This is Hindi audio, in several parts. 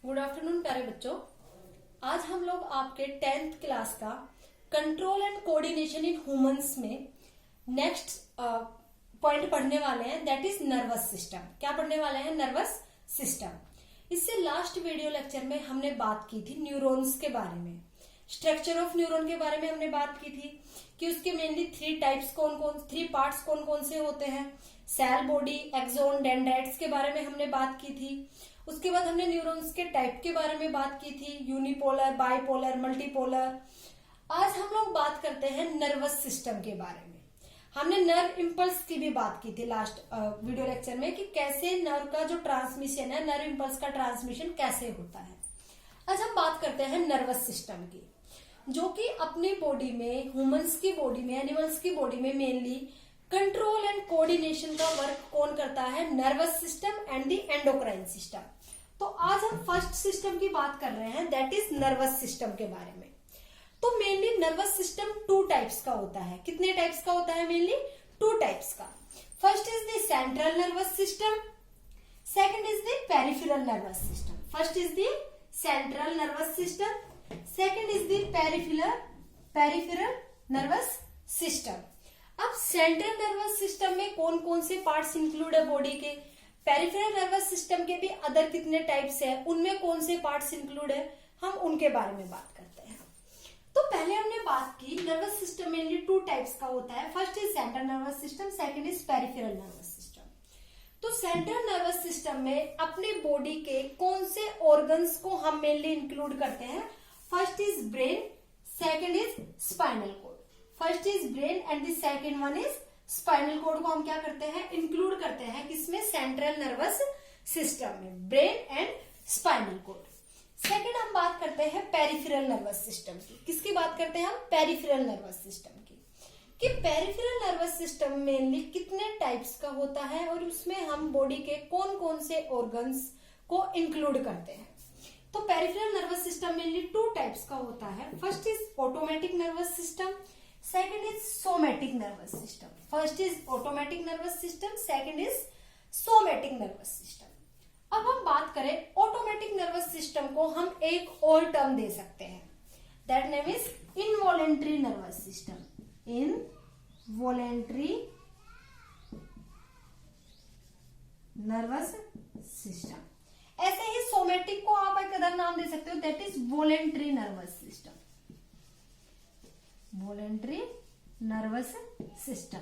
गुड आफ्टरनून प्यारे बच्चों। आज हम लोग आपके 10th क्लास का control and coordination in humans में नेक्स्ट पॉइंट पढ़ने वाले हैं, दैट इज नर्वस सिस्टम। क्या पढ़ने वाले हैं? Nervous system. इससे लास्ट वीडियो लेक्चर में हमने बात की थी न्यूरॉन्स के बारे में, स्ट्रक्चर ऑफ न्यूरॉन के बारे में हमने बात की थी कि उसके मेनली थ्री पार्ट्स कौन कौन से होते हैं। सेल बॉडी, एक्सोन, डेंड्राइट्स के बारे में हमने बात की थी। उसके बाद हमने न्यूरॉन्स के टाइप के बारे में बात की थी, यूनिपोलर, बाइपोलर, मल्टीपोलर। आज हम लोग बात करते हैं नर्वस सिस्टम के बारे में। हमने नर्व इम्पल्स की भी बात की थी लास्ट वीडियो लेक्चर में कि कैसे नर्व का जो ट्रांसमिशन है, नर्व इम्पल्स का ट्रांसमिशन कैसे होता है। आज हम बात करते हैं नर्वस सिस्टम की, जो कि अपनी बॉडी में, ह्यूमंस की बॉडी में, एनिमल्स की बॉडी में मेनली कंट्रोल एंड कोऑर्डिनेशन का वर्क कौन करता है? Nervous system and the endocrine system. तो आज हम फर्स्ट सिस्टम की बात कर रहे हैं, दैट इज नर्वस सिस्टम के बारे में। तो मेनली नर्वस सिस्टम 2 टाइप्स का होता है। कितने टाइप्स का होता है? मेनली 2 टाइप्स का। First is the central nervous system, second is the peripheral nervous system. First is the central nervous system, second is the peripheral nervous system. अब सेंट्रल नर्वस सिस्टम में कौन कौन से पार्ट्स इंक्लूड है बॉडी के? पेरिफेरल नर्वस सिस्टम के भी अदर कितने टाइप्स है, उनमें कौन से पार्ट्स इंक्लूड है, हम उनके बारे में बात करते हैं। तो पहले हमने बात की नर्वस सिस्टम मेनली 2 टाइप्स का होता है। First is central nervous system, second is peripheral nervous system. तो सेंट्रल नर्वस सिस्टम में अपने बॉडी के कौन से ऑर्गन्स को हम मेनली इंक्लूड करते हैं? First is brain, second is spinal cord. First is brain and the second one is spinal cord को हम क्या करते हैं? इंक्लूड करते हैं किसमें? सेंट्रल नर्वस सिस्टम में, brain and spinal cord. Second हम बात करते हैं पेरिफेरल नर्वस सिस्टम की। किसकी बात करते हैं हम? पेरिफेरल नर्वस सिस्टम की। कि पेरिफेरल नर्वस सिस्टम मेनली कितने टाइप्स का होता है और उसमें हम बॉडी के कौन कौन से ऑर्गन्स को इंक्लूड करते हैं। तो peripheral nervous system mainly 2 types का होता है। First is automatic nervous system, second is somatic nervous system. First is automatic nervous system, second is somatic nervous system. अब हम बात करें ऑटोमेटिक नर्वस सिस्टम को, हम एक और टर्म दे सकते हैं, that name is involuntary nervous system. Involuntary nervous system. ऐसे ही सोमैटिक को आप एक अदर नाम दे सकते हो, that is voluntary nervous system. Voluntary nervous system,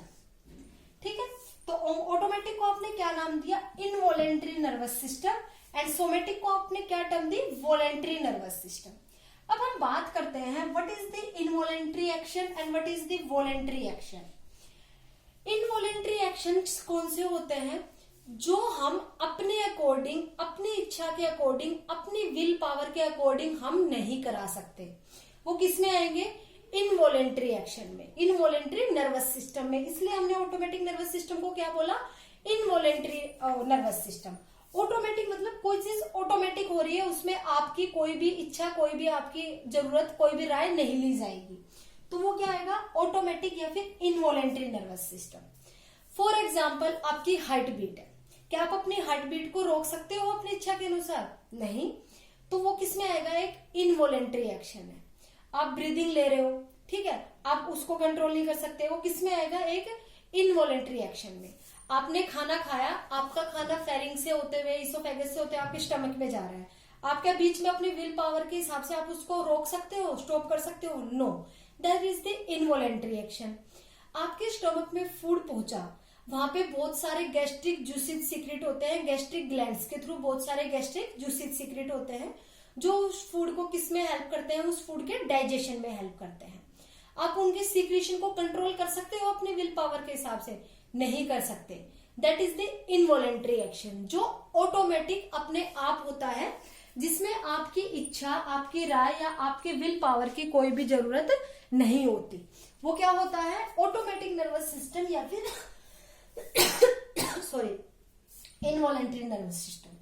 ठीक है। तो ऑटोमेटिक को आपने क्या नाम दिया? Involuntary nervous system. And somatic को आपने क्या टर्म दी? Voluntary nervous system. अब हम बात करते हैं what is the involuntary action and what is the voluntary action. Involuntary action कौन से होते हैं? जो हम अपने अकॉर्डिंग, अपनी इच्छा के अकॉर्डिंग, अपनी विल पावर के अकॉर्डिंग हम नहीं करा सकते, वो किसमें आएंगे? इनवॉलेंट्री एक्शन में, इनवॉलेंट्री नर्वस सिस्टम में। इसलिए हमने ऑटोमेटिक नर्वस सिस्टम को क्या बोला? Involuntary nervous system. ऑटोमेटिक मतलब कोई चीज ऑटोमेटिक हो रही है, उसमें आपकी कोई भी इच्छा, कोई भी आपकी जरूरत, कोई भी राय नहीं ली जाएगी, तो वो क्या आएगा? ऑटोमेटिक या फिर involuntary nervous system. For example, आपकी हार्ट बीट है, क्या आप अपनी हार्ट बीट को रोक सकते हो अपनी इच्छा के अनुसार? नहीं। तो वो किसमें आएगा? एक इनवॉलेंट्री एक्शन है। आप ब्रीदिंग ले रहे हो, ठीक है, आप उसको कंट्रोल नहीं कर सकते, वो किसमें आएगा? एक इनवॉलेंट्री एक्शन में। आपने खाना खाया, आपका खाना फेरिंग से होते हुए, इसोफेगस से होते हुए आपके स्टमक में जा रहा है, आप क्या बीच में अपनी विल पावर के हिसाब से आप उसको रोक सकते हो, स्टॉप कर सकते हो? No, that is the involuntary action. आपके स्टमक में फूड पहुंचा, वहां पे बहुत सारे गैस्ट्रिक जूसेस सीक्रेट होते हैं, गैस्ट्रिक ग्लैंड्स के थ्रू बहुत सारे गैस्ट्रिक जूसेस सीक्रेट होते हैं, जो उस फूड को किसमें हेल्प करते हैं? उस फूड के डाइजेशन में हेल्प करते हैं। आप उनके सीक्रेशन को कंट्रोल कर सकते हो अपने विल पावर के हिसाब से? नहीं कर सकते। That is the involuntary action, जो ऑटोमेटिक अपने आप होता है, जिसमें आपकी इच्छा, आपकी राय या आपके विल पावर की कोई भी जरूरत नहीं होती। वो क्या होता है? ऑटोमेटिक नर्वस सिस्टम या फिर सॉरी, इनवॉलेंट्री नर्वस सिस्टम।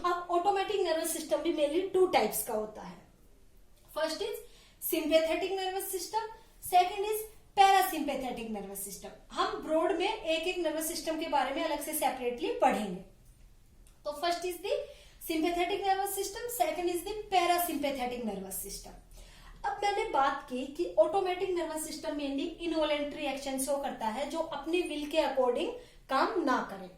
अब ऑटोमेटिक नर्वस सिस्टम भी मेनली 2 टाइप्स का होता है। First is sympathetic nervous system, second is parasympathetic nervous system. हम ब्रॉड में एक एक नर्वस सिस्टम के बारे में अलग से सेपरेटली पढ़ेंगे। तो first is the sympathetic nervous system, second is the parasympathetic nervous system. अब मैंने बात की कि automatic nervous system mainly involuntary action show करता है जो अपनी विल के अकॉर्डिंग काम ना करे।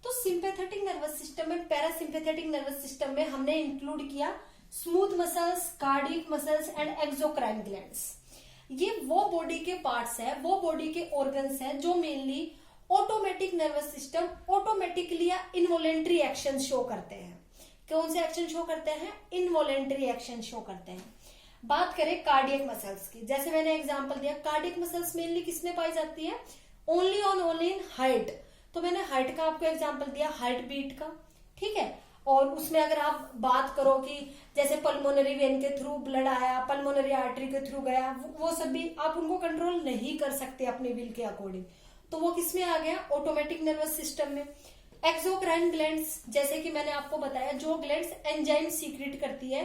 तो sympathetic nervous system and parasympathetic nervous system में हमने इंक्लूड किया smooth muscles, cardiac muscles and exocrine glands. ये वो बॉडी के पार्ट्स है, वो बॉडी के ऑर्गन्स हैं जो mainly automatic nervous system automatically या इनवॉलेंट्री एक्शन शो करते हैं। कौन से एक्शन शो करते हैं? इनवॉलेंट्री एक्शन शो करते हैं। बात करें कार्डियक मसल्स की, जैसे मैंने एग्जांपल दिया, कार्डियक मसल्स मेनली किसमें पाई जाती है? Only in heart. तो मैंने हार्ट का आपको एग्जांपल दिया, हार्ट बीट का, ठीक है। और उसमें अगर आप बात करो कि जैसे पल्मोनरी वेन के थ्रू ब्लड आया, पल्मोनरी आर्टरी के थ्रू गया, वो सब भी आप उनको कंट्रोल नहीं कर सकते अपने विल के अकॉर्डिंग, तो वो किसमें आ गया? ऑटोमेटिक नर्वस सिस्टम में। एक्सोक्राइन ग्लैंड्स, जैसे कि मैंने आपको बताया, जो ग्लैंड्स एंजाइम सीक्रेट करती है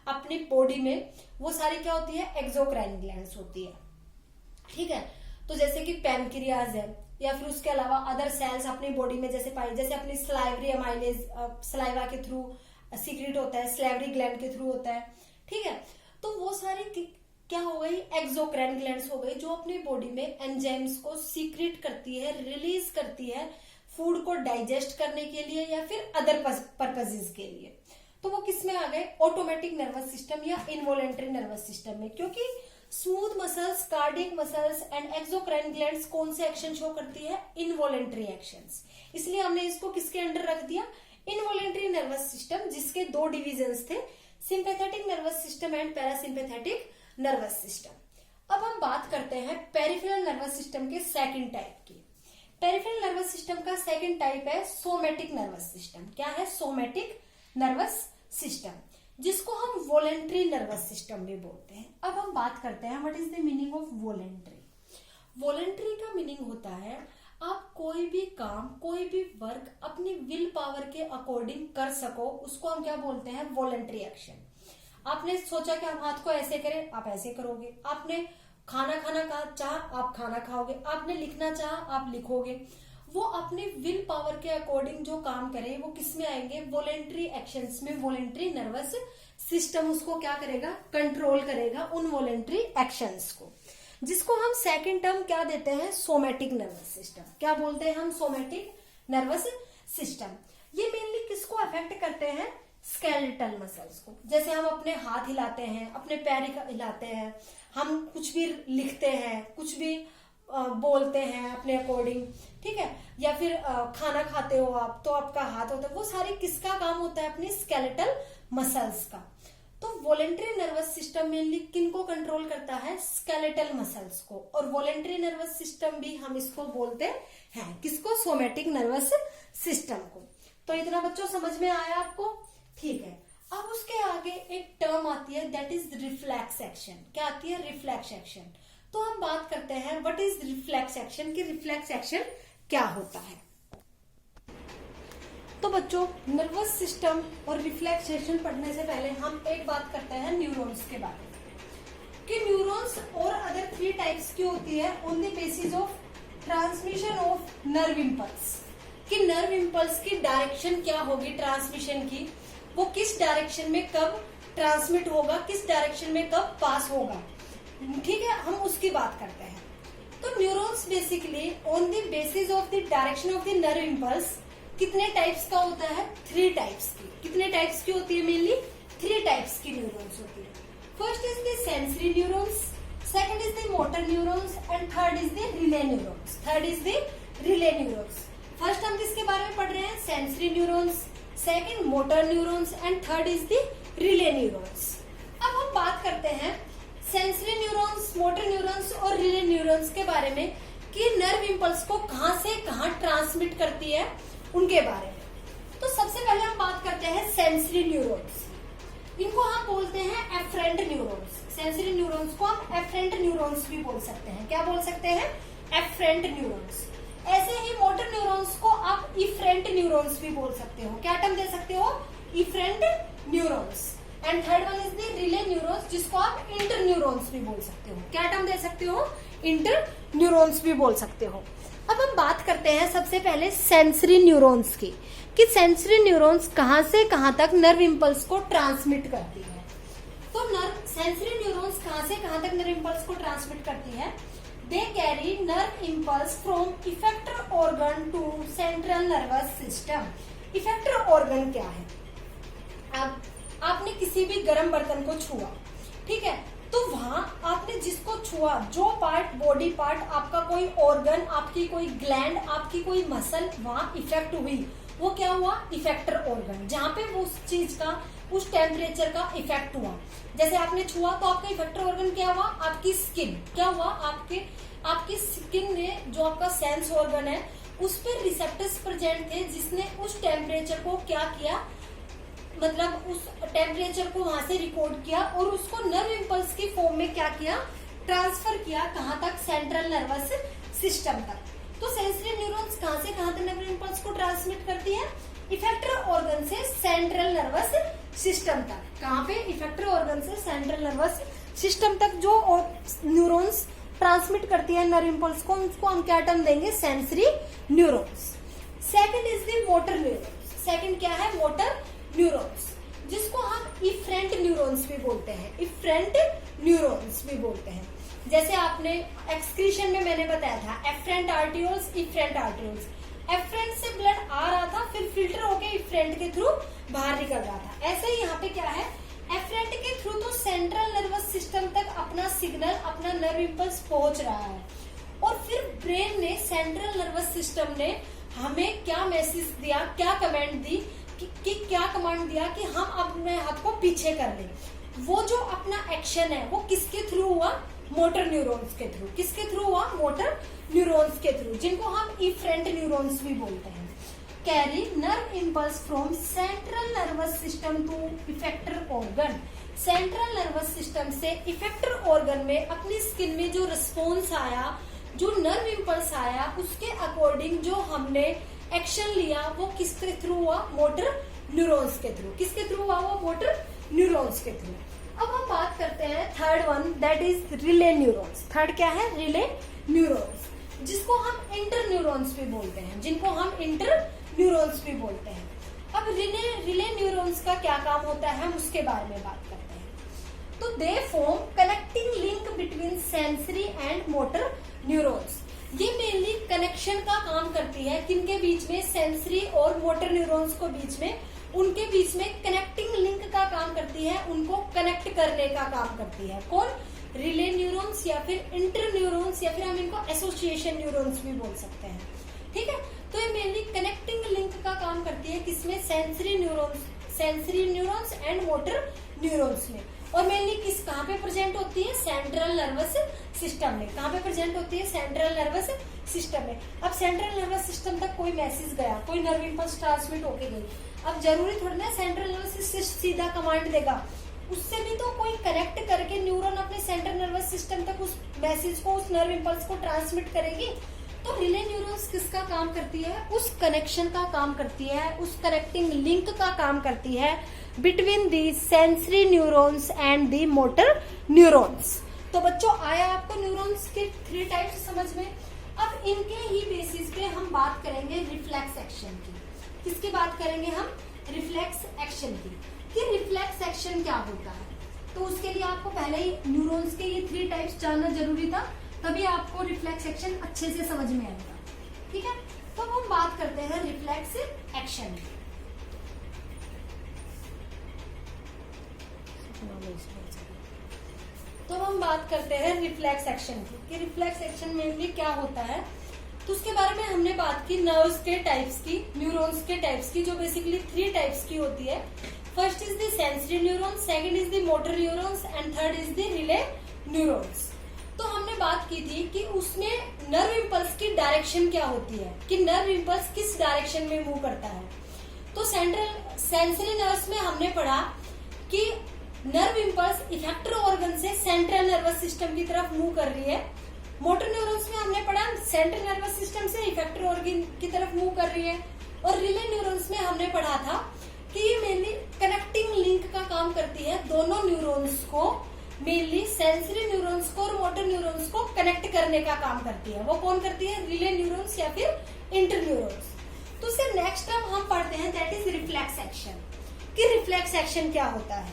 अपनी बॉडी में, वो सारी क्या होती है? एक्सोक्राइन ग्लैंड्स होती है, ठीक है। तो जैसे कि पैनक्रियाज है, या फिर उसके अलावा अदर सेल्स अपनी बॉडी में जैसे पाई, जैसे अपनी स्लाइवरी अमाइलेज स्लाइवा के थ्रू सीक्रेट होता है, स्लाइवरी ग्लैंड के थ्रू होता है, ठीक है। तो वो सारी क्या हो गई? एक्सोक्राइन ग्लैंड्स हो गई, जो अपनी बॉडी में एंजाइम्स को सीक्रेट करती है, रिलीज करती है फूड को डाइजेस्ट करने के लिए या फिर अदर पर्पसेस के लिए। तो वो किस में आ गए? ऑटोमेटिक नर्वस सिस्टम या इनवॉलेंट्री नर्वस सिस्टम में, क्योंकि smooth muscles, cardiac muscles and exocrine glands कौन से एक्शन शो करती है? Involuntary actions. इसलिए हमने इसको किसके अंडर रख दिया? इनवॉलेंट्री नर्वस सिस्टम, जिसके दो डिविजन्स थे, sympathetic nervous system and parasympathetic nervous system. अब हम बात करते हैं पेरिफेरल नर्वस सिस्टम के सेकंड टाइप की। पेरिफेरल नर्वस सिस्टम का सेकंड टाइप है सोमैटिक नर्वस सिस्टम। क्या है? सोमैटिक नर्वस सिस्टम, जिसको हम वॉलेंट्री नर्वस सिस्टम भी बोलते हैं। अब हम बात करते हैं what is the meaning of voluntary. Voluntary का मीनिंग होता है आप कोई भी काम, कोई भी वर्क अपनी विल पावर के अकॉर्डिंग कर सको, उसको हम क्या बोलते हैं? Voluntary action. आपने सोचा कि आप हाथ को ऐसे करें, आप ऐसे करोगे। आपने खाना खाना चाहा, आप खाना खाओगे। आपने लिखना चाहा, आप लिखोगे। वो अपने विल पावर के अकॉर्डिंग जो काम करे वो किस में आएंगे? वॉलेंट्री एक्शंस में। वॉलेंट्री नर्वस सिस्टम उसको क्या करेगा? कंट्रोल करेगा उन वॉलेंट्री एक्शंस को, जिसको हम सेकंड टर्म क्या देते हैं? Somatic nervous system. क्या बोलते हैं हम? Somatic nervous system. ये मेनली किसको अफेक्ट करते हैं? स्केलेटल मसल्स को। जैसे हम अपने हाथ हिलाते हैं, अपने पैर हिलाते हैं, हम कुछ भी लिखते हैं, कुछ भी बोलते हैं अपने अकॉर्डिंग, ठीक है। या फिर खाना खाते हो आप, तो आपका हाथ होता है, वो सारी किसका काम होता है? अपनी स्केलेटल मसल्स का। तो वॉलेंट्री नर्वस सिस्टम मेनली किनको कंट्रोल करता है? स्केलेटल मसल्स को। और वॉलेंट्री नर्वस सिस्टम भी हम इसको बोलते हैं किसको? सोमैटिक नर्वस सिस्टम को। तो इतना बच्चों समझ में आया आपको? ठीक है। अब उसके आगे एक टर्म आती है दैट इज रिफ्लेक्स एक्शन। क्या आती है? Reflex action. तो हम बात करते हैं व्हाट इज रिफ्लेक्स एक्शन, कि रिफ्लेक्स एक्शन क्या होता है। तो बच्चों, नर्वस सिस्टम और रिफ्लेक्स एक्शन पढ़ने से पहले हम एक बात करते हैं न्यूरॉन्स के बारे में, कि न्यूरॉन्स और अदर 3 टाइप्स की होती है on the basis of transmission of nerve impulse. कि नर्व इंपल्स की डायरेक्शन क्या होगी ट्रांसमिशन की, वो किस डायरेक्शन में कब ट्रांसमिट होगा, किस डायरेक्शन में कब पास होगा, ठीक है। हम उसकी बात करते हैं। तो neurons basically on the basis of the direction of the nerve impulse कितने टाइप्स का होता है? 3 टाइप्स की। कितने टाइप्स की होती है? मेनली 3 टाइप्स की न्यूरॉन्स होती है। First is the sensory neurons, second is the motor neurons and third is the relay neurons. Third is the relay neurons. First हम किसके बारे में पढ़ रहे हैं? Sensory neurons, second motor neurons and third is the relay neurons. अब हम बात करते हैं सेंसरी न्यूरॉन्स, मोटर न्यूरॉन्स और रिले न्यूरॉन्स के बारे में, कि नर्व इंपल्स को कहां से कहां ट्रांसमिट करती है, उनके बारे में। तो सबसे पहले हम बात करते हैं सेंसरी न्यूरॉन्स। इनको हम बोलते हैं एफरेंट न्यूरॉन्स। सेंसरी न्यूरॉन्स को हम एफरेंट न्यूरॉन्स भी बोल सकते हैं। क्या बोल सकते हैं? Efferent neurons. ऐसे ही मोटर न्यूरॉन्स को आप इफरेंट न्यूरॉन्स भी बोल सकते हो। क्या टर्म दे सकते हो? Efferent neurons. And third one is the relay neurons, जिसको आप इंटर न्यूरॉन्स भी बोल सकते हो। क्या टर्म दे सकते हो? इंटर न्यूरॉन्स भी बोल सकते हो। अब हम बात करते हैं सबसे पहले सेंसरी न्यूरॉन्स की, कि सेंसरी न्यूरॉन्स कहां से कहां तक नर्व इम्पल्स को ट्रांसमिट करती है। तो सेंसरी न्यूरॉन्स कहां से कहां तक नर्व इम्पल्स को ट्रांसमिट करती है? They carry nerve impulse from effector organ to central nervous system. Effector organ क्या है? अब आपने किसी भी गर्म बर्तन को छुआ, ठीक है, तो वहां आपने जिसको छुआ, जो पार्ट, बॉडी पार्ट, आपका कोई ऑर्गन, आपकी कोई ग्लैंड, आपकी कोई मसल वहां इफेक्ट हुई, वो क्या हुआ? इफेक्टर ऑर्गन, जहां पे वो उस चीज का, उस टेम्परेचर का इफेक्ट हुआ। जैसे आपने छुआ तो आपका इफेक्टर ऑर्गन क्या हुआ? आपकी स्किन। क्या हुआ? आपकी स्किन ने, जो आपका सेंस ऑर्गन है, उस पर रिसेप्टर्स प्रेजेंट थे, जिसने उस टेम्परेचर को क्या किया, मतलब उस टेम्परेचर को वहां से रिकॉर्ड किया और उसको नर्व इम्पल्स की फॉर्म में क्या किया? ट्रांसफर किया। कहां तक? सेंट्रल नर्वस सिस्टम तक। तो सेंसरी न्यूरॉन्स कहां से कहां तक नर्व इम्पल्स को ट्रांसमिट करती है? इफेक्टर ऑर्गन से सेंट्रल नर्वस सिस्टम तक। कहां पे? इफेक्टर ऑर्गन से सेंट्रल नर्वस सिस्टम तक जो न्यूरॉन्स ट्रांसमिट करती है नर्व इम्पल्स को, उसको हम क्या टर्म देंगे? Sensory neurons. Second is the motor neurons. Second क्या है? मोटर न्यूरॉन्स, जिसको हम इफरेंट न्यूरॉन्स भी बोलते हैं। इफरेंट न्यूरॉन्स भी बोलते हैं। जैसे आपने एक्सक्रीशन में मैंने बताया था, एफरेंट आर्टियोल्स, इफरेंट आर्टियोल्स। एफरेंट से ब्लड आ रहा था, फिर फिल्टर होके इफरेंट के थ्रू बाहर निकल रहा था। ऐसे ही यहाँ पे क्या है? एफरेंट के थ्रू तो सेंट्रल नर्वस सिस्टम तक अपना सिग्नल, अपना नर्व इम्पल्स पहुंच रहा है, और फिर ब्रेन ने, सेंट्रल नर्वस सिस्टम ने हमें क्या मैसेज दिया, क्या कमांड दी कि क्या कमांड दिया कि हम अपने हाथ को पीछे कर लें। वो जो अपना एक्शन है वो किसके थ्रू हुआ? मोटर न्यूरॉन्स के थ्रू। किसके थ्रू हुआ? मोटर न्यूरॉन्स के थ्रू, जिनको हम इफरेंट न्यूरॉन्स भी बोलते हैं। Carry nerve impulse from central nervous system to effector organ. Central nervous system से इफेक्टर ऑर्गन में अपनी स्किन में जो रिस्पॉन्स आया, जो नर्व इम्पल्स आया, उसके अकॉर्डिंग जो हमने एक्शन लिया, वो किसके थ्रू हुआ? मोटर न्यूरॉन्स के थ्रू। किसके थ्रू हुआ? वो मोटर न्यूरॉन्स के थ्रू। अब हम बात करते हैं third one, that is relay neurons. Third क्या है? रिले न्यूरॉन्स, जिसको हम इंटर न्यूरॉन्स भी बोलते हैं, जिनको हम इंटर न्यूरॉन्स भी बोलते हैं। अब रिले न्यूरॉन्स का क्या काम होता है, हम उसके बारे में बात करते हैं। तो they form connecting link between sensory and motor neurons. ये मेनली कनेक्शन का काम करती है, किनके बीच में? सेंसरी और मोटर न्यूरॉन्स को बीच में, उनके बीच में कनेक्टिंग लिंक का काम करती है, उनको कनेक्ट करने का काम करती है। कौन? रिले न्यूरॉन्स, या फिर इंटर न्यूरॉन्स, या फिर हम इनको एसोसिएशन न्यूरॉन्स भी बोल सकते हैं। ठीक है, तो ये मेनली कनेक्टिंग लिंक का काम करती है, किसमें? Sensory neurons and motor neurons में। और मेनली कहाँ पे प्रेजेंट होती है? सेंट्रल नर्वस सिस्टम में। कहाँ पे प्रेजेंट होती है? सेंट्रल नर्वस सिस्टम में। अब सेंट्रल नर्वस सिस्टम तक कोई मैसेज गया, कोई नर्व इम्पल्स ट्रांसमिट होके गई। अब जरूरी थोड़ी ना सेंट्रल नर्वस सिस्टम सीधा कमांड देगा, उससे भी तो कोई कनेक्ट करके न्यूरॉन अपने सेंट्रल नर्वस सिस्टम तक उस मैसेज को, उस नर्व इम्पल्स को ट्रांसमिट करेगी। तो रिले न्यूरॉन्स किसका काम करती है? उस कनेक्शन का काम करती है, उस कनेक्टिंग लिंक का काम करती है between the sensory neurons and the motor neurons. तो बच्चों, आया आपको न्यूरॉन्स के 3 टाइप्स समझ में। अब इनके ही बेसिस पे हम बात करेंगे रिफ्लेक्स एक्शन की। किसकी बात करेंगे हम? रिफ्लेक्स एक्शन की, कि रिफ्लेक्स एक्शन क्या होता है। तो उसके लिए आपको पहले ही न्यूरॉन्स के ये 3 टाइप्स जानना जरूरी था, तभी आपको रिफ्लेक्स एक्शन अच्छे से समझ में आएगा। ठीक है, तो अब हम बात करते हैं रिफ्लेक्स एक्शन की। तो हम बात करते हैं रिफ्लेक्स एक्शन की, कि रिफ्लेक्स एक्शन मेनली क्या होता है। तो उसके बारे में हमने बात की नर्व्स के टाइप्स की, न्यूरॉन्स के टाइप्स की, जो बेसिकली 3 टाइप्स की होती है। First is the sensory neurons, second is the motor neurons and third is the relay neurons. तो हमने बात की थी कि उसमें नर्व इम्पल्स की डायरेक्शन क्या होती है, कि नर्व इम्पल्स किस डायरेक्शन में मूव करता है। तो सेंसरी नर्व्स में हमने पढ़ा कि नर्व इम्पल्स इफेक्टर ऑर्गन से सेंट्रल नर्वस सिस्टम की तरफ मूव कर रही है। मोटर न्यूरॉन्स में हमने पढ़ा सेंट्रल नर्वस सिस्टम से इफेक्टर ऑर्गन की तरफ मूव कर रही है। और रिले न्यूरॉन्स में हमने पढ़ा था कि ये मेनली कनेक्टिंग लिंक का काम करती है, दोनों न्यूरॉन्स को, मेनली सेंसरी न्यूरॉन्स को और मोटर न्यूरॉन्स को कनेक्ट करने का काम करती है। वो कौन करती है? रिले न्यूरॉन्स या फिर इंटर न्यूरॉन्स। तो सिर्फ नेक्स्ट टर्म हम पढ़ते हैं दैट इज रिफ्लेक्स एक्शन, कि रिफ्लेक्स एक्शन क्या होता है।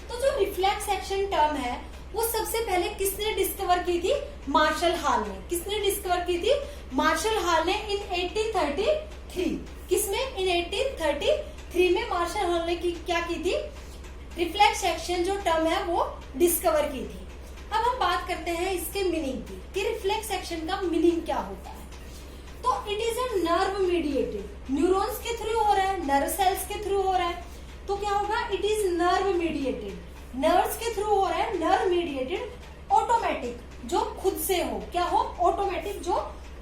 तो जो रिफ्लेक्स एक्शन टर्म है वो सबसे पहले किसने डिस्कवर की थी? मार्शल हॉल ने। किसने डिस्कवर की थी? मार्शल हॉल ने इन 1833। किसमें? इन 1833 में मार्शल हॉल ने क्या की थी? रिफ्लेक्स एक्शन जो टर्म है वो डिस्कवर की थी। अब हम बात करते हैं इसके मीनिंग की, कि रिफ्लेक्स एक्शन का मीनिंग क्या होता है। तो it is a nerve mediated, neurons के थ्रू हो रहा है, नर्व सेल्स के थ्रू हो रहा है, तो क्या होगा? It is nerve mediated, nerves के थ्रू हो रहा है, नर्व मीडिएटेड, ऑटोमेटिक, जो खुद से हो। क्या हो? ऑटोमेटिक, जो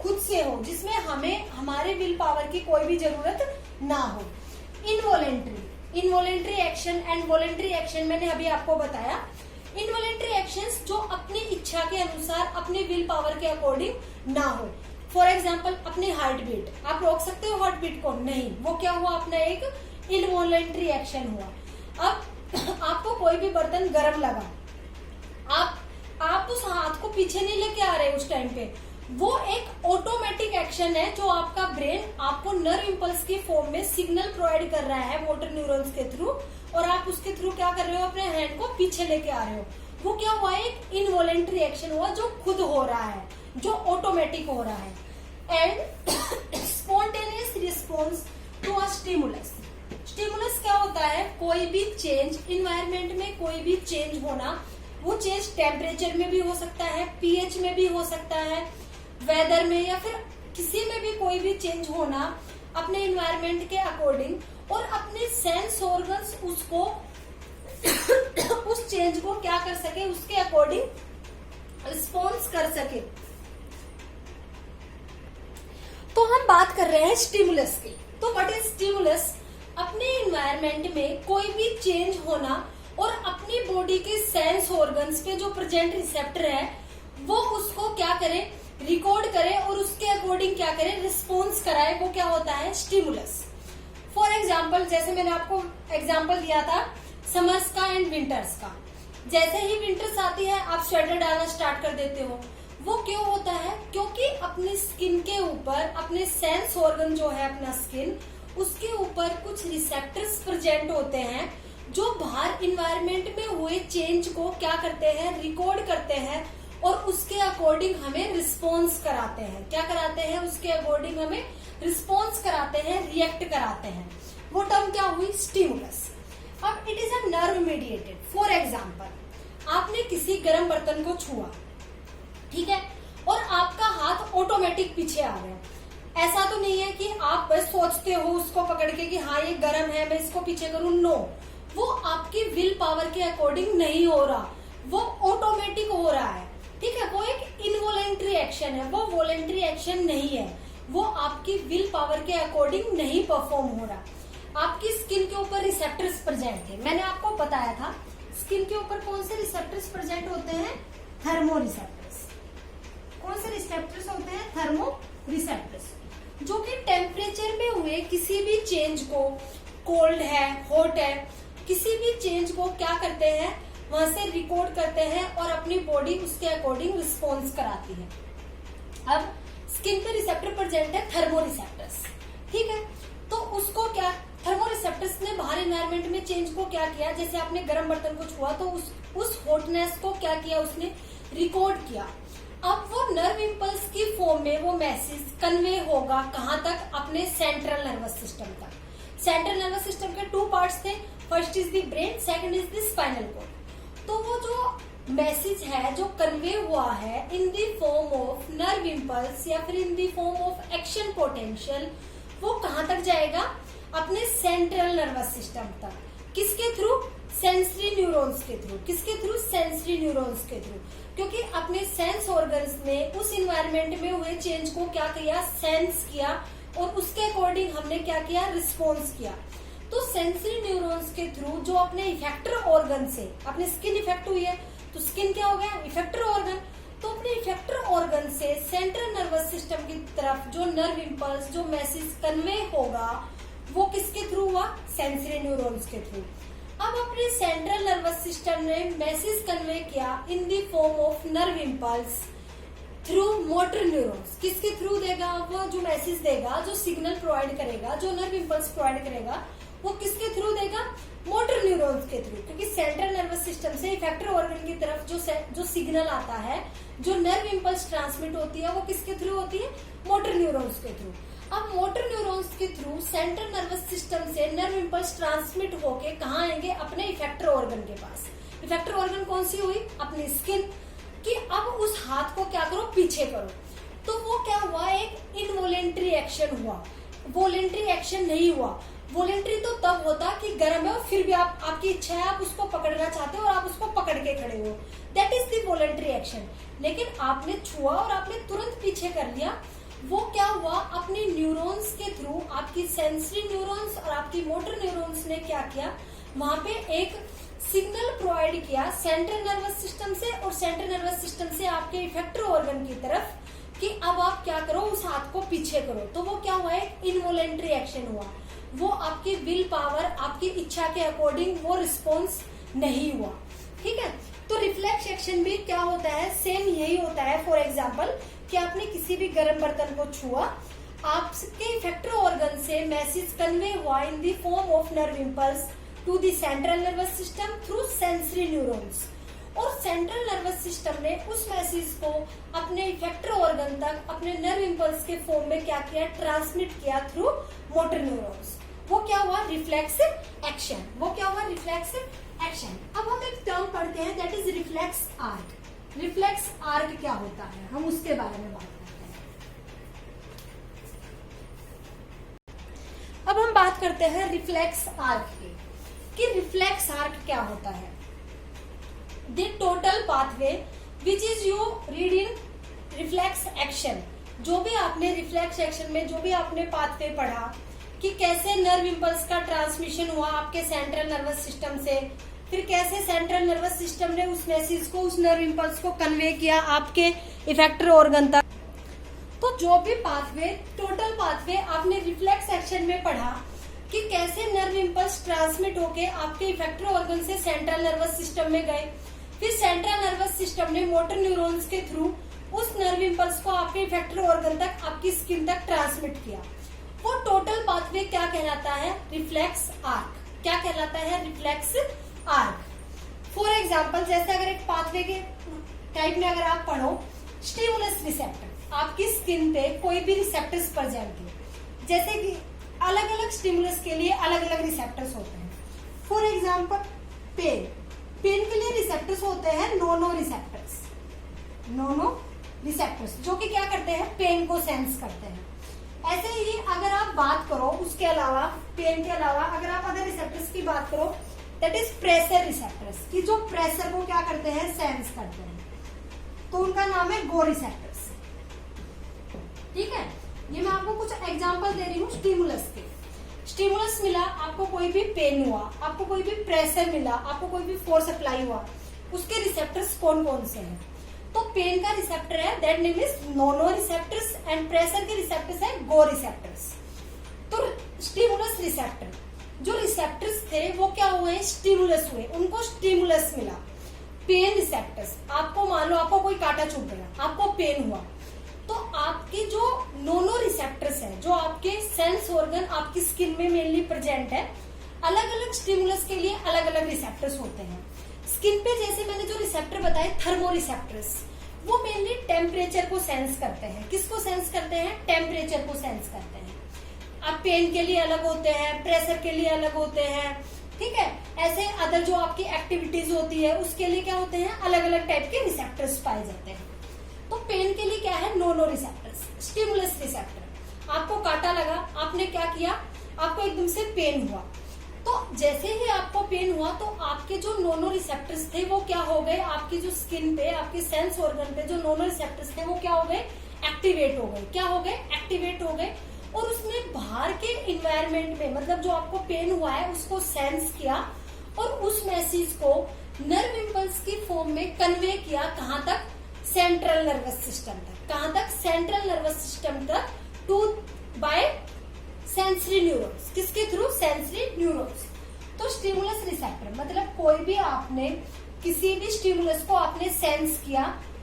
खुद से हो, जिसमें हमें हमारे विल पावर की कोई भी जरूरत ना हो। Involuntary, involuntary action and voluntary action मैंने अभी आपको बताया। इनवॉलेंट्री एक्शंस जो अपनी इच्छा के अनुसार, अपने विल पावर के अकॉर्डिंग ना हो। फॉर एग्जाम्पल अपनी हार्ट बीट, आप रोक सकते हो हार्ट बीट को? नहीं, वो क्या हुआ? अपना एक इनवॉलेंट्री एक्शन हुआ। अब आपको कोई भी बर्तन गर्म लगा, आप उस हाथ को पीछे नहीं लेके आ रहे उस टाइम पे, वो एक ऑटोमेटिक एक्शन है जो आपका ब्रेन आपको नर्व इंपल्स के फॉर्म में सिग्नल प्रोवाइड कर रहा है मोटर न्यूरॉन्स के थ्रू, और आप उसके थ्रू क्या कर रहे हो? अपने हैंड को पीछे लेके आ रहे हो। वो क्या हुआ? एक इनवॉलेंट्री एक्शन हुआ जो खुद हो रहा है, जो ऑटोमेटिक हो रहा है। And spontaneous response to a stimulus. Stimulus क्या होता है? कोई भी चेंज, इन्वायरमेंट में कोई भी चेंज होना, वो चेंज टेम्परेचर में भी हो सकता है, पीएच में भी हो सकता है, वेदर में, या फिर किसी में भी कोई भी चेंज होना अपने इन्वायरमेंट के अकॉर्डिंग, और अपने सेंस ऑर्गन्स उसको उस चेंज को क्या कर सके? उसके अकॉर्डिंग रिस्पॉन्स कर सके। तो हम बात कर रहे हैं स्टिमुलस की। तो व्हाट इज स्टिमुलस? अपने इन्वायरमेंट में कोई भी चेंज होना और अपनी बॉडी के सेंस ऑर्गन्स पे जो प्रेजेंट रिसेप्टर है वो उसको क्या करे? रिकॉर्ड करे, और उसके अकॉर्डिंग क्या करे? रिस्पॉन्स कराए। वो क्या होता है? स्टिमुलस। फॉर एग्जाम्पल, जैसे मैंने आपको एग्जाम्पल दिया था समर्स का एंड विंटर्स का। जैसे ही विंटर्स आती है आप स्वेटर डालना स्टार्ट कर देते हो। वो क्यों होता है? क्योंकि अपनी स्किन के ऊपर, अपने सेंस ऑर्गन जो है अपना स्किन, उसके ऊपर कुछ रिसेप्टर्स प्रेजेंट होते हैं जो बाहर इन्वायरमेंट में हुए चेंज को क्या करते हैं? रिकॉर्ड करते हैं, और उसके अकॉर्डिंग हमें रिस्पॉन्स कराते हैं। क्या कराते हैं? उसके अकॉर्डिंग हमें रिस्पॉन्स कराते हैं, रिएक्ट कराते हैं। वो टर्म क्या हुई? स्टिमुलस। अब it is a nerve mediated. For example, आपने किसी गर्म बर्तन को छुआ, ठीक है, और आपका हाथ ऑटोमेटिक पीछे आ गया। ऐसा तो नहीं है कि आप बस सोचते हो उसको पकड़ के कि हाँ ये गर्म है, मैं इसको पीछे करूं। नो, वो आपकी विल पावर के अकॉर्डिंग नहीं हो रहा, वो ऑटोमेटिक हो रहा है। ठीक है, वो एक इनवॉलेंट्री एक्शन है, वो वॉलेंट्री एक्शन नहीं है, वो आपकी विल पावर के अकॉर्डिंग नहीं परफॉर्म हो रहा। आपकी स्किन के ऊपर रिसेप्टर्स प्रेजेंट है, मैंने आपको बताया था स्किन के ऊपर कौन से रिसेप्टर्स प्रेजेंट होते हैं? Thermo receptors. कौन से रिसेप्टर्स होते हैं? थर्मो रिसेप्टर्स, जो कि टेम्परेचर में हुए किसी भी चेंज को, कोल्ड है, हॉट है, किसी भी चेंज को क्या करते हैं? वहां से रिकॉर्ड करते हैं और अपनी बॉडी उसके अकॉर्डिंग रिस्पॉन्स कराती है। अब स्किन पे रिसेप्टर प्रेजेंट है थर्मो रिसेप्टर्स, ठीक है, तो उसको क्या थर्मो रिसेप्टर्स ने बाहर एनवायरमेंट में चेंज को क्या किया? जैसे आपने गर्म बर्तन को छुआ तो उस हॉटनेस को क्या किया? उसने रिकॉर्ड किया। अब वो नर्व इंपल्स की फॉर्म में वो मैसेज कन्वे होगा कहां तक? अपने सेंट्रल नर्वस सिस्टम तक। सेंट्रल नर्वस सिस्टम के 2 पार्ट्स थे, first is the brain, second is the spinal cord. तो वो जो मैसेज है जो कन्वे हुआ है in the form of nerve impulse या फिर in the form of action potential, वो कहां तक जाएगा? अपने सेंट्रल नर्वस सिस्टम तक। किसके थ्रू? सेंसरी न्यूरॉन्स के थ्रू। किसके थ्रू? सेंसरी न्यूरॉन्स के थ्रू, क्योंकि अपने सेंस ऑर्गन्स ने उस इन्वायरमेंट में हुए चेंज को क्या किया? सेंस किया, और उसके अकॉर्डिंग हमने क्या किया? रिस्पॉन्स किया। तो सेंसरी न्यूरॉन्स के थ्रू जो अपने इफेक्टर ऑर्गन से, अपने स्किन इफेक्ट हुई है तो स्किन क्या हो गया? Effector organ. तो अपने इफेक्टर ऑर्गन से सेंट्रल नर्वस सिस्टम की तरफ जो नर्व इंपल्स, जो मैसेज कन्वे होगा, वो किसके थ्रू हुआ? सेंसरी न्यूरॉन्स के थ्रू। अब अपने सेंट्रल नर्वस सिस्टम ने मैसेज कन्वे किया इन the form of nerve impulse through motor neurons. किसके थ्रू देगा? वो जो मैसेज देगा, जो सिग्नल प्रोवाइड करेगा, जो नर्व इम्पल्स प्रोवाइड करेगा, वो किसके थ्रू देगा? मोटर न्यूरॉन्स के थ्रू। क्योंकि सेंट्रल नर्वस सिस्टम से इफेक्टर ऑर्गन की तरफ जो सिग्नल आता है, जो नर्व इम्पल्स ट्रांसमिट होती है, वो किसके थ्रू होती है? मोटर न्यूरॉन्स के थ्रू। अब मोटर न्यूरॉन्स के थ्रू सेंट्रल नर्वस सिस्टम से नर्व इम्पल्स ट्रांसमिट होके कहाँ आएंगे? अपने इफेक्टर ऑर्गन के पास। इफेक्टर ऑर्गन कौन सी हुई? अपनी स्किन। कि अब उस हाथ को क्या करो? पीछे करो। तो वो क्या हुआ? एक इनवॉलेंट्री एक्शन हुआ, वॉलेंट्री एक्शन नहीं हुआ। वॉलेंट्री तो तब होता कि गर्म है और फिर भी आपकी इच्छा है, आप उसको पकड़ना चाहते हो और आप उसको पकड़ के खड़े हो, that is the voluntary action. लेकिन आपने छुआ और आपने तुरंत पीछे कर लिया। वो क्या हुआ? अपने न्यूरॉन्स के थ्रू, आपकी सेंसरी न्यूरॉन्स और आपकी मोटर न्यूरॉन्स ने क्या किया? वहां पे एक सिग्नल प्रोवाइड किया सेंट्रल नर्वस सिस्टम से और सेंट्रल नर्वस सिस्टम से आपके इफेक्टर ऑर्गन की तरफ कि अब आप क्या करो? उस हाथ को पीछे करो। तो वो क्या हुआ? एक इनवॉलेंट्री एक्शन हुआ। वो आपकी विल पावर, आपकी इच्छा के अकॉर्डिंग वो रिस्पॉन्स नहीं हुआ। ठीक है। तो रिफ्लेक्स एक्शन भी क्या होता है? सेम यही होता है। फॉर एग्जाम्पल कि आपने किसी भी गर्म बर्तन को छुआ, आपके इफेक्टर ऑर्गन से मैसेज कन्वे हुआ in the form of nerve impulse to the central nervous system through sensory neurons. और सेंट्रल नर्वस सिस्टम ने उस मैसेज को अपने इफेक्टर ऑर्गन तक अपने नर्व इम्पल्स के फॉर्म में क्या किया? ट्रांसमिट किया थ्रू मोटर न्यूरॉन्स। वो क्या हुआ? Reflexive action. वो क्या हुआ? Reflexive action. अब हम एक टर्म पढ़ते हैं, that is reflex arc. Reflex arc क्या होता है, हम उसके बारे में बात करते हैं। अब हम बात करते हैं रिफ्लेक्स आर्क की, कि रिफ्लेक्स आर्क क्या होता है। The total pathway which is you read in reflex action. जो भी आपने रिफ्लेक्स एक्शन में जो भी आपने पाथवे पढ़ा कि कैसे नर्व इम्पल्स का ट्रांसमिशन हुआ आपके सेंट्रल नर्वस सिस्टम से, फिर कैसे सेंट्रल नर्वस सिस्टम ने उस मैसेज को, उस नर्व इम्पल्स को कन्वे किया आपके इफेक्टर ऑर्गन तक। तो जो भी पाथवे, टोटल पाथवे आपने रिफ्लेक्स एक्शन में पढ़ा कि कैसे नर्व इम्पल्स ट्रांसमिट होके आपके इफेक्टर ऑर्गन से सेंट्रल नर्वस सिस्टम में गए, फिर सेंट्रल नर्वस सिस्टम ने मोटर न्यूरॉन्स के थ्रू उस नर्व इम्पल्स को आपके इफेक्टर ऑर्गन तक, आपकी स्किन तक ट्रांसमिट किया। वो टोटल पाथवे क्या कहलाता है? Reflex arc. क्या कहलाता है? Reflex arc. फॉर एग्जाम्पल, जैसे अगर एक पाथवे के टाइप में अगर आप पढ़ो, स्टिमुलस रिसेप्टर, आपकी स्किन पे कोई भी रिसेप्टर्स प्रेजेंट है, जैसे कि अलग अलग स्टिमुलस के लिए अलग अलग रिसेप्टर्स होते हैं। फॉर एग्जाम्पल पेन, पेन के लिए रिसेप्टर्स होते हैं नोनो रिसेप्टर्स, नोनो रिसेप्टर्स, जो कि क्या करते हैं? पेन को सेंस करते हैं। ऐसे ही अगर आप बात करो उसके अलावा, पेन के अलावा अगर आप अदर रिसेप्टर्स की बात करो, दैट इज प्रेशर रिसेप्टर्स, कि जो प्रेशर को क्या करते हैं? सेंस करते हैं। तो उनका नाम है गो रिसेप्टर्स। ठीक है। ये मैं आपको कुछ एग्जांपल दे रही हूँ स्टिमुलस के। स्टिमुलस मिला, आपको कोई भी पेन हुआ, आपको कोई भी प्रेशर मिला, आपको कोई भी फोर्स अप्लाई हुआ, उसके रिसेप्टर्स कौन कौन से हैं? तो पेन का रिसेप्टर है, दैट नेम इज नोनो रिसेप्टर्स, एंड प्रेशर के रिसेप्टर्स है गो रिसेप्टर्स। तो स्टिमुलस रिसेप्टर, जो रिसेप्टर्स थे वो क्या हुए? स्टिमुलस हुए, उनको स्टिमुलस मिला। पेन रिसेप्टर्स, आपको मान लो आपको कोई कांटा चुभ गया, आपको पेन हुआ, तो आपके जो नोनो रिसेप्टर्स है, जो आपके सेंस ऑर्गन आपकी स्किन में मेनली प्रेजेंट है, अलग अलग स्टिमुलस के लिए अलग अलग रिसेप्टर्स होते हैं। स्किन पे जैसे मैंने जो रिसेप्टर बताए थर्मो रिसेप्टर्स, वो मेनली टेम्परेचर को सेंस करते हैं। किसको सेंस करते हैं? टेम्परेचर को सेंस करते हैं। अब पेन के लिए अलग होते हैं, प्रेशर के लिए अलग होते हैं। ठीक है। ऐसे अदर जो आपकी एक्टिविटीज होती है उसके लिए क्या होते हैं? अलग अलग टाइप के रिसेप्टर्स पाए जाते हैं। तो पेन के लिए क्या है? नोनो रिसेप्टर्स, स्टिमुलस रिसेप्टर। आपको कांटा लगा, आपने क्या किया? आपको एकदम से पेन हुआ, तो जैसे ही आपको पेन हुआ तो आपके जो नोनो रिसेप्टर्स थे वो क्या हो गए? आपकी जो स्किन पे, आपके सेंस ऑर्गन पे जो नोनो रिसेप्टर्स थे वो क्या हो गए? एक्टिवेट हो गए। क्या हो गए? एक्टिवेट हो गए। और उसने बाहर के इन्वायरमेंट में, मतलब जो आपको पेन हुआ है उसको सेंस किया और उस मैसेज को नर्व इम्पल्स की फॉर्म में कन्वे किया। कहाँ तक? सेंट्रल नर्वस सिस्टम तक। कहाँ तक? सेंट्रल नर्वस सिस्टम तक, टू बाय सेंसरी न्यूरॉन्स। किसके थ्रू? Sensory neurons. तो स्टिमुलस रिसेप्टर मतलब कोई भी आपने किसी भी स्टिमुलस को आपने सेंस किया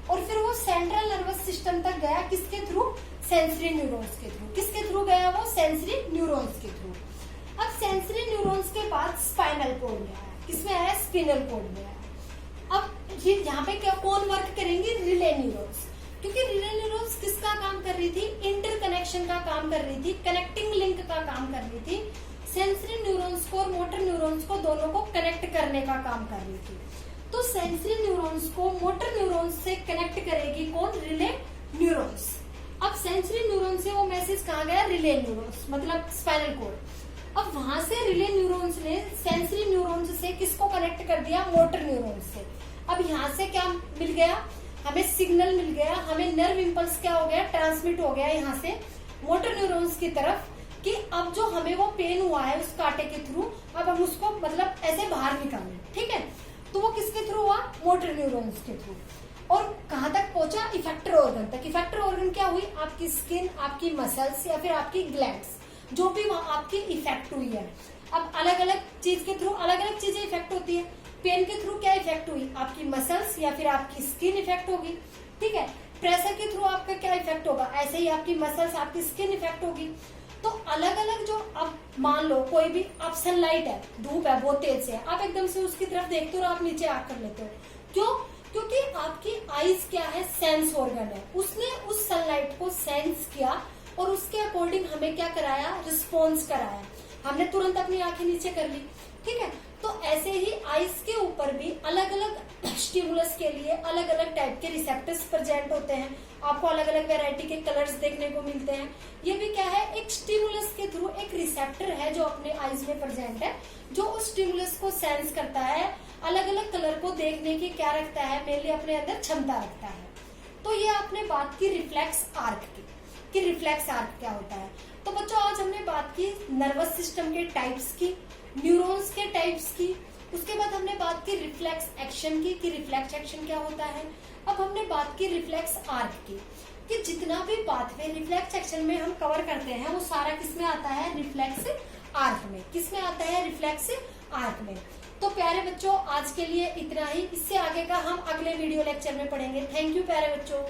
और फिर वो सेंट्रल नर्वस सिस्टम तक गया किसके थ्रू, सेंसरी न्यूरॉन्स के थ्रू। किसके थ्रू गया वो, सेंसरी न्यूरॉन्स के थ्रू। अब सेंसरी न्यूरॉन्स के बाद स्पाइनल कॉर्ड में आया, किसमें आया, स्पिनल कॉर्ड में आया। अब ये यहाँ पे क्या कौन वर्क करेंगे, रिले न्यूरॉन्स, क्योंकि रिले न्यूरॉन्स किसका काम कर रही थी, इंटरकनेक्शन का काम कर रही थी, कनेक्टिंग लिंक का काम कर रही थी। सेंसरी न्यूरॉन्स को और मोटर न्यूरॉन्स को दोनों को कनेक्ट करने का काम कर रही थी। तो सेंसरी न्यूरॉन्स को मोटर न्यूरॉन्स से कनेक्ट करेगी कौन, रिले न्यूरॉन्स। अब सेंसरी न्यूरॉन से वो मैसेज कहाँ गया, रिले न्यूरॉन्स मतलब स्पाइनल कॉर्ड। अब वहां से रिले न्यूरॉन्स ने सेंसरी न्यूरॉन्स से किसको कनेक्ट कर दिया, मोटर न्यूरॉन्स से। अब यहाँ से क्या मिल गया, हमें सिग्नल मिल गया, हमें नर्व इम्पल्स क्या हो गया, ट्रांसमिट हो गया यहाँ से मोटर न्यूरॉन्स की तरफ कि अब जो हमें वो पेन हुआ है उस कांटे के थ्रू, अब हम उसको मतलब ऐसे बाहर निकालें, ठीक है। तो वो किसके थ्रू हुआ, मोटर न्यूरॉन्स के थ्रू। और कहाँ तक पहुंचा, इफेक्टर ऑर्गन तक। इफेक्टर ऑर्गन क्या हुई, आपकी स्किन, आपकी मसल्स या फिर आपकी ग्लैंड्स, जो भी वहां आपकी इफेक्ट हुई है। अब अलग अलग चीज के थ्रू अलग अलग चीजें इफेक्ट होती है। पेन के थ्रू क्या इफेक्ट हुई, आपकी मसल्स या फिर आपकी स्किन इफेक्ट होगी, ठीक है। प्रेशर के थ्रू आपका क्या इफेक्ट होगा, ऐसे ही आपकी मसल्स, आपकी स्किन इफेक्ट होगी। तो अलग अलग जो, अब मान लो कोई भी, अब सनलाइट है, धूप है बहुत तेज से, आप एकदम से उसकी तरफ देखते हो और आप नीचे आग कर लेते हो, क्यों, क्योंकि आपकी आईज क्या है, सेंस ऑर्गन है, उसने उस सनलाइट को सेंस किया और उसके अकॉर्डिंग हमें क्या कराया, रिस्पॉन्स कराया, हमने तुरंत अपनी आंखें नीचे कर ली, ठीक है। तो ऐसे ही आईज के ऊपर भी अलग अलग स्टिमुलस के लिए अलग अलग टाइप के रिसेप्टर्स प्रेजेंट होते हैं। आपको अलग अलग वैरायटी के कलर्स देखने को मिलते हैं। ये भी क्या है, एक स्टिमुलस के थ्रू एक रिसेप्टर है जो अपने आईज में प्रेजेंट है, जो उस स्टिमुलस को सेंस करता है, अलग अलग कलर को देखने की क्या रखता है, मेनली अपने अंदर क्षमता रखता है। तो ये आपने बात की रिफ्लेक्स आर्क की, कि रिफ्लेक्स आर्क क्या होता है। तो बच्चों आज हमने बात की नर्वस सिस्टम के टाइप्स की, न्यूरॉन्स के टाइप्स की, उसके बाद हमने बात की रिफ्लेक्स एक्शन की, कि रिफ्लेक्स एक्शन क्या होता है। अब हमने बात की रिफ्लेक्स आर्क की, कि जितना भी पाथवे रिफ्लेक्स एक्शन में हम कवर करते हैं वो सारा किसमें आता है, रिफ्लेक्स आर्क में। किसमें आता है, रिफ्लेक्स आर्क में। तो प्यारे बच्चों आज के लिए इतना ही, इससे आगे का हम अगले वीडियो लेक्चर में पढ़ेंगे। थैंक यू प्यारे बच्चों।